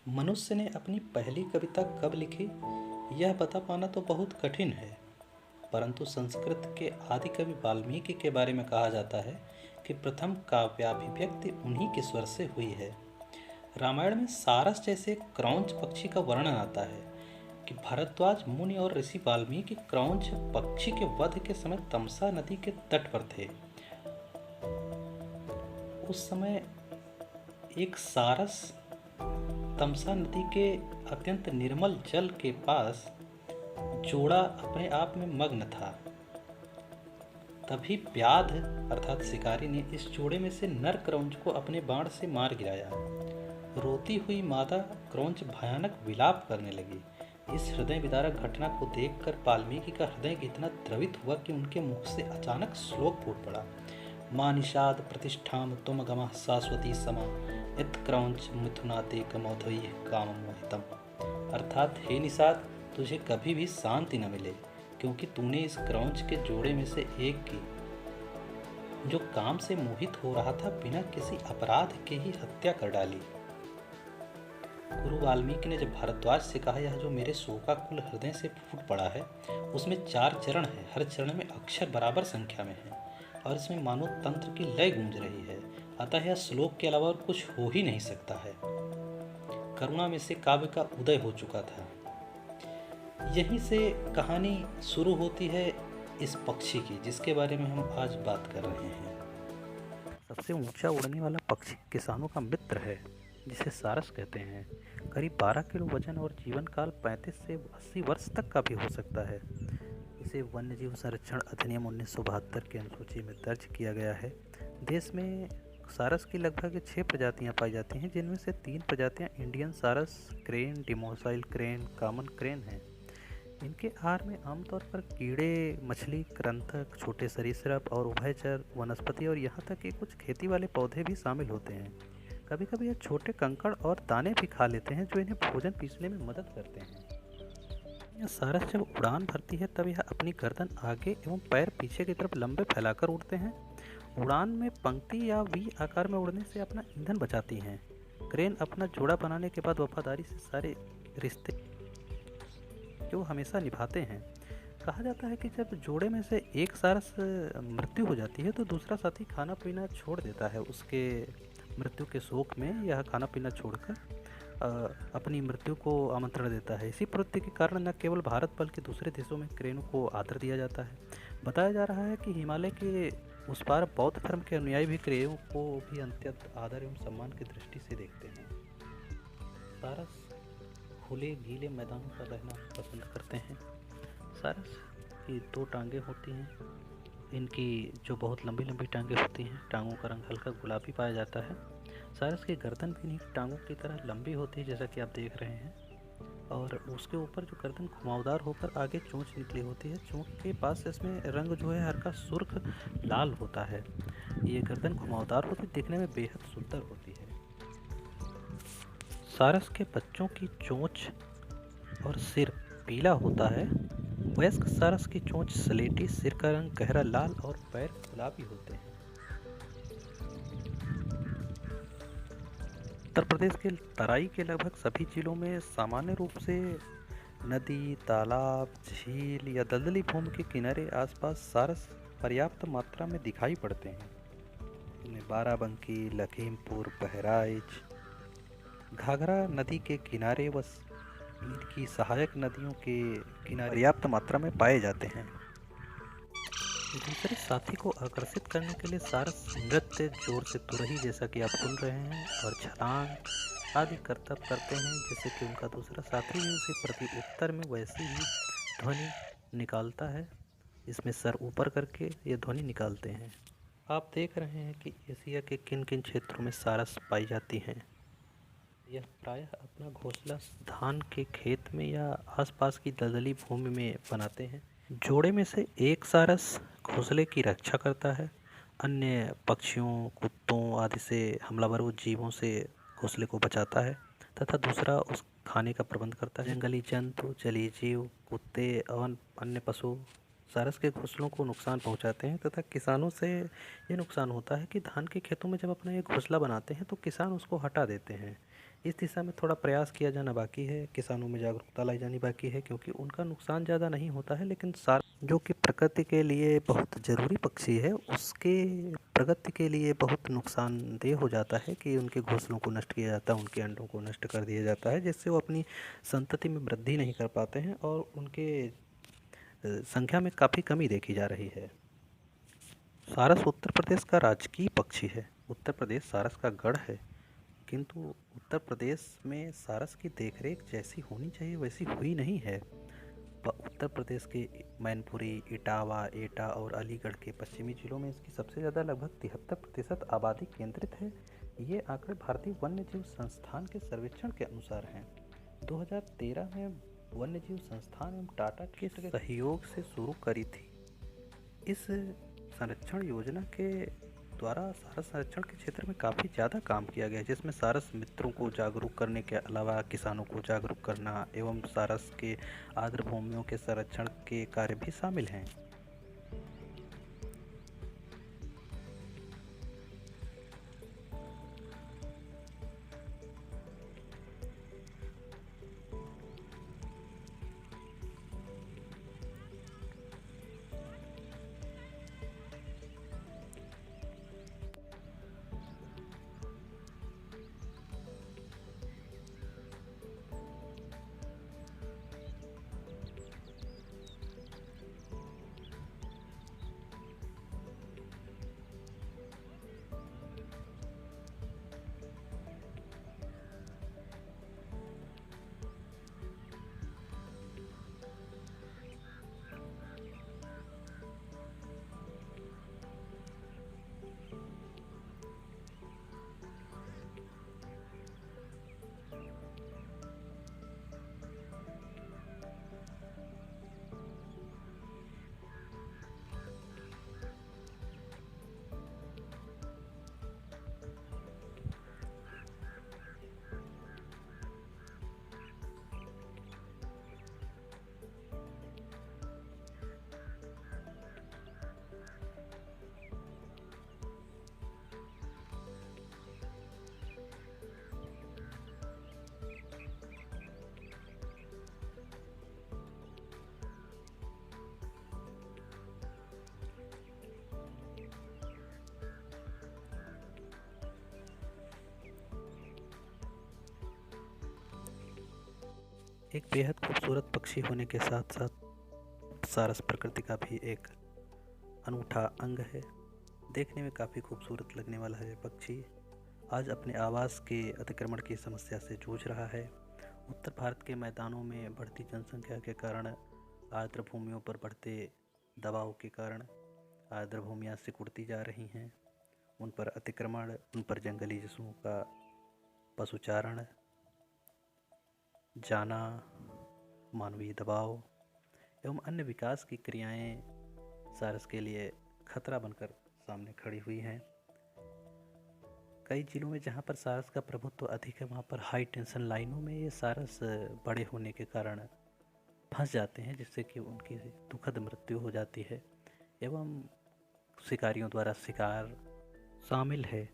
मनुष्य ने अपनी पहली कविता कब लिखी, यह बता पाना तो बहुत कठिन है। परंतु संस्कृत के आदि कवि वाल्मीकि के बारे में कहा जाता है कि प्रथम काव्याभिव्यक्ति उन्हीं के स्वर से हुई है। रामायण में सारस जैसे क्रौंच पक्षी का वर्णन आता है कि भारद्वाज मुनि और ऋषि वाल्मीकि क्रौंच पक्षी के वध के समय तमसा नदी के तट पर थे। उस समय एक सारस तमसा नदी के अत्यंत निर्मल जल के पास जोड़ा अपने आप में मग्न था। तभी व्याध अर्थात शिकारी ने इस जोड़े में से नर क्रौंच को अपने बाण से मार गिराया। रोती हुई मादा क्रौंच भयानक विलाप करने लगी। इस हृदय विदारक घटना को देखकर वाल्मीकि का हृदय इतना द्रवित हुआ कि उनके मुख से अचानक श्लोक फूट पड़ा। मां निषाद प्रतिष्ठाम तुम गमः शाश्वती समा इत क्रौंच मिथुनाते कमोधई काम मोहितम। अर्थात हे निषाद, तुझे कभी भी शांति न मिले, क्योंकि तूने इस क्रौंच के जोड़े में से एक की, जो काम से मोहित हो रहा था, बिना किसी अपराध के ही हत्या कर डाली। गुरु वाल्मीकि ने जब भारद्वाज से कहा, यह जो मेरे शोकाकुल हृदय से फूट पड़ा है, उसमें 4 चरण हैं। हर चरण में अक्षर बराबर संख्या में है और इसमें मानो तंत्र की लय गूंज रही है। अतः यह श्लोक के अलावा और कुछ हो ही नहीं सकता है। करुणा में से काव्य का उदय हो चुका था। यहीं से कहानी शुरू होती है इस पक्षी की, जिसके बारे में हम आज बात कर रहे हैं। सबसे ऊंचा उड़ने वाला पक्षी किसानों का मित्र है, जिसे सारस कहते हैं। करीब 12 किलो वजन और जीवन काल 35 से 80 वर्ष तक का भी हो सकता है। इसे वन्यजीव संरक्षण अधिनियम 1972 की अनुसूची में दर्ज किया गया है। देश में सारस की लगभग 6 प्रजातियां पाई जाती हैं, जिनमें से 3 प्रजातियां इंडियन सारस, क्रेन, डिमोसाइल क्रेन, कॉमन क्रेन हैं। इनके आहार में आमतौर पर कीड़े, मछली, कृंतक, छोटे सरीसृप और उभयचर वनस्पति और यहाँ तक कि कुछ खेती वाले पौधे भी शामिल होते हैं। कभी कभी ये छोटे कंकड़ और दाने भी खा लेते हैं, जो इन्हें भोजन पीसने में मदद करते हैं। यह सारस जब उड़ान भरती है तब यह अपनी गर्दन आगे एवं पैर पीछे की तरफ लंबे फैलाकर उड़ते हैं। उड़ान में पंक्ति या वी आकार में उड़ने से अपना ईंधन बचाती हैं। क्रेन अपना जोड़ा बनाने के बाद वफादारी से सारे रिश्ते जो हमेशा निभाते हैं। कहा जाता है कि जब जोड़े में से एक सारस मृत्यु हो जाती है तो दूसरा साथी खाना पीना छोड़ देता है। उसके मृत्यु के शोक में यह खाना पीना छोड़कर अपनी मृत्यु को आमंत्रण देता है। इसी प्रवृत्ति के कारण न केवल भारत बल्कि दूसरे देशों में क्रेनों को आदर दिया जाता है। बताया जा रहा है कि हिमालय के उस पार बौद्ध धर्म के अनुयायी भी क्रेनों को भी अत्यंत आदर एवं सम्मान की दृष्टि से देखते हैं। सारस खुले गीले मैदानों पर रहना पसंद करते हैं। सारस की 2 टांगें होती हैं। इनकी जो बहुत लंबी लंबी टांगें होती हैं, टांगों का रंग हल्का गुलाबी पाया जाता है। सारस की गर्दन भी इन्हीं टांगों की तरह लंबी होती है, जैसा कि आप देख रहे हैं, और उसके ऊपर जो गर्दन घुमावदार होकर आगे चोंच निकली होती है। चोंच के पास इसमें रंग जो है हल्का सुर्ख लाल होता है। ये गर्दन घुमावदार होती, दिखने में बेहद सुंदर होती है। सारस के बच्चों की चोंच और सिर पीला होता है। वयस्क सारस की चोंच स्लेटी, सिर का रंग गहरा लाल और पैर गुलाबी होते हैं। उत्तर प्रदेश के तराई के लगभग सभी जिलों में सामान्य रूप से नदी, तालाब, झील या दलदली भूमि के किनारे आसपास सारस पर्याप्त मात्रा में दिखाई पड़ते हैं। इनमें बाराबंकी, लखीमपुर, बहराइच, घाघरा नदी के किनारे व इनकी सहायक नदियों के किनारे पर्याप्त मात्रा में पाए जाते हैं। दूसरे साथी को आकर्षित करने के लिए सारस नृत्य, जोर से तुरही जैसा कि आप सुन रहे हैं, और छलांग आदि करतब करते हैं, जैसे कि उनका दूसरा साथी भी उसी प्रति उत्तर में वैसी ही ध्वनि निकालता है। इसमें सर ऊपर करके ये ध्वनि निकालते हैं। आप देख रहे हैं कि एशिया के किन किन क्षेत्रों में सारस पाई जाती हैं। यह प्रायः अपना घोंसला धान के खेत में या आसपास की दलदली भूमि में बनाते हैं। जोड़े में से एक सारस घोंसले की रक्षा करता है, अन्य पक्षियों, कुत्तों आदि से हमलावर जीवों से घोंसले को बचाता है, तथा दूसरा उस खाने का प्रबंध करता है। जंगली जंतु, जलीय जीव, कुत्ते और अन्य पशु सारस के घोंसलों को नुकसान पहुंचाते हैं, तथा किसानों से ये नुकसान होता है कि धान के खेतों में जब अपना एक घोंसला बनाते हैं तो किसान उसको हटा देते हैं। इस दिशा में थोड़ा प्रयास किया जाना बाकी है, किसानों में जागरूकता लाई जानी बाकी है, क्योंकि उनका नुकसान ज़्यादा नहीं होता है, लेकिन सार जो कि प्रकृति के लिए बहुत ज़रूरी पक्षी है, उसके प्रगति के लिए बहुत नुकसानदेह हो जाता है कि उनके घोंसलों को नष्ट किया जाता है, उनके अंडों को नष्ट कर दिया जाता है, जिससे वो अपनी संतति में वृद्धि नहीं कर पाते हैं और उनके संख्या में काफ़ी कमी देखी जा रही है। सारस उत्तर प्रदेश का राजकीय पक्षी है। उत्तर प्रदेश सारस का गढ़ है, किंतु उत्तर प्रदेश में सारस की देखरेख जैसी होनी चाहिए वैसी हुई नहीं है। उत्तर प्रदेश के मैनपुरी, इटावा, एटा और अलीगढ़ के पश्चिमी जिलों में इसकी सबसे ज़्यादा लगभग 73% आबादी केंद्रित है। ये आंकड़े भारतीय वन्यजीव संस्थान के सर्वेक्षण के अनुसार हैं। 2013 में वन्यजीव संस्थान एवं टाटा के सहयोग से शुरू करी थी। इस संरक्षण योजना के द्वारा सारस संरक्षण के क्षेत्र में काफ़ी ज़्यादा काम किया गया है, जिसमें सारस मित्रों को जागरूक करने के अलावा किसानों को जागरूक करना एवं सारस के आर्द्र भूमियों के संरक्षण के कार्य भी शामिल हैं। एक बेहद खूबसूरत पक्षी होने के साथ साथ सारस प्रकृति का भी एक अनूठा अंग है। देखने में काफ़ी खूबसूरत लगने वाला है पक्षी आज अपने आवास के अतिक्रमण की समस्या से जूझ रहा है। उत्तर भारत के मैदानों में बढ़ती जनसंख्या के कारण आर्द्र भूमियों पर बढ़ते दबाव के कारण आर्द्र भूमियाँ सिकुड़ती जा रही हैं। उन पर अतिक्रमण, उन पर जंगली पशुओं का पशुचारण जाना, मानवीय दबाव एवं अन्य विकास की क्रियाएं सारस के लिए खतरा बनकर सामने खड़ी हुई हैं। कई जिलों में जहां पर सारस का प्रभुत्व अधिक है, वहां पर हाई टेंशन लाइनों में ये सारस बड़े होने के कारण फंस जाते हैं, जिससे कि उनकी दुखद मृत्यु हो जाती है एवं शिकारियों द्वारा शिकार शामिल है।